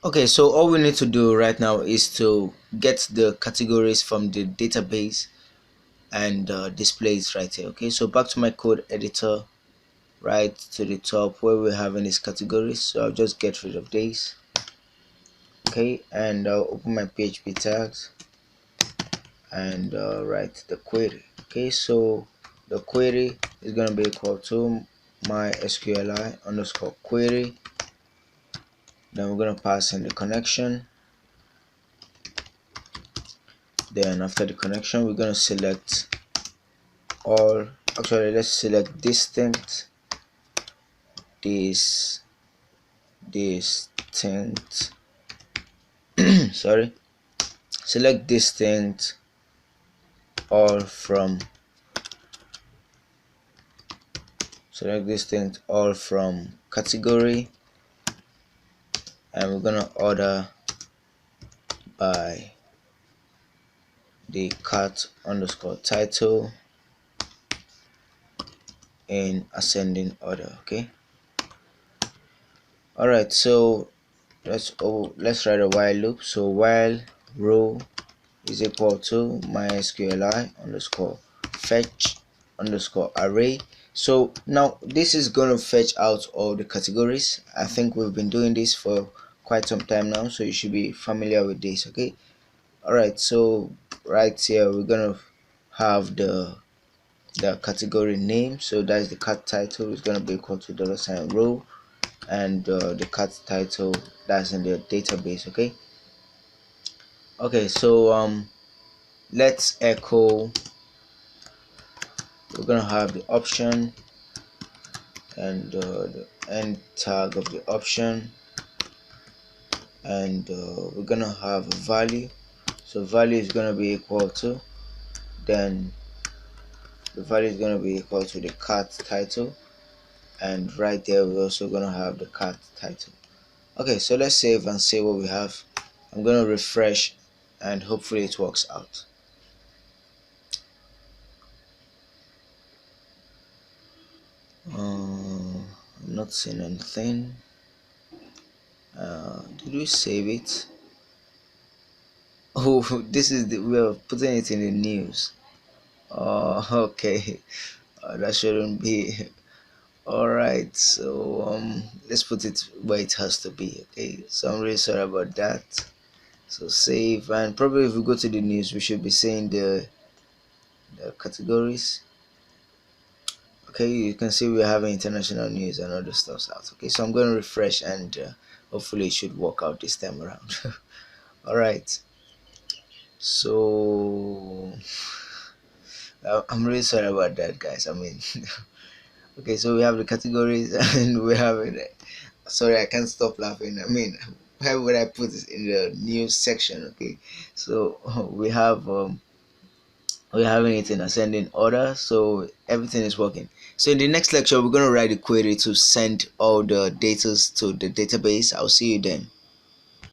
Okay, so all we need to do right now is to get the categories from the database and display it right here. Okay, so back to my code editor, right to the top where we're having these categories. So I'll just get rid of these. Okay, and I'll open my PHP tags and write the query. Okay, so the query is going to be equal to MySqL underscore query. Then we're going to pass in the connection. Then after the connection, we're going to select all. Actually, let's select distinct, distinct. Sorry, select distinct all from. Select distinct all from category, and we're gonna order by the cat underscore title in ascending order. Okay, all right, so let's write a while loop. So while row is equal to mysqli underscore fetch underscore array. So now this is going to fetch out all the categories. I think we've been doing this for quite some time now, so you should be familiar with this. Okay, all right, so right here we're going to have the category name. So that's the cat title is going to be equal to $row, and the cat title that's in the database. Okay, so let's echo. We're gonna have the option and the end tag of the option, and we're gonna have a value. So value is gonna be equal to, then the value is gonna be equal to the cat title, and right there we're also gonna have the cat title. Okay, so let's save and see what we have. I'm gonna refresh and hopefully it works out. I'm not seeing anything. Did we save it? Oh, this is the way of putting it in the news. Oh, okay. That shouldn't be. All right. So let's put it where it has to be. Okay. So I'm really sorry about that. So save, and probably if we go to the news, we should be seeing the categories. Okay, you can see we're having international news and other stuff out. Okay, so I'm going to refresh, and hopefully it should work out this time around. All right. So I'm really sorry about that, guys. I mean, okay, so we have the categories and we have it. Sorry, I can't stop laughing. I mean, why would I put it in the news section? Okay, so we're having it in ascending order, so everything is working. So in the next lecture, we're going to write a query to send all the data to the database. I'll see you then.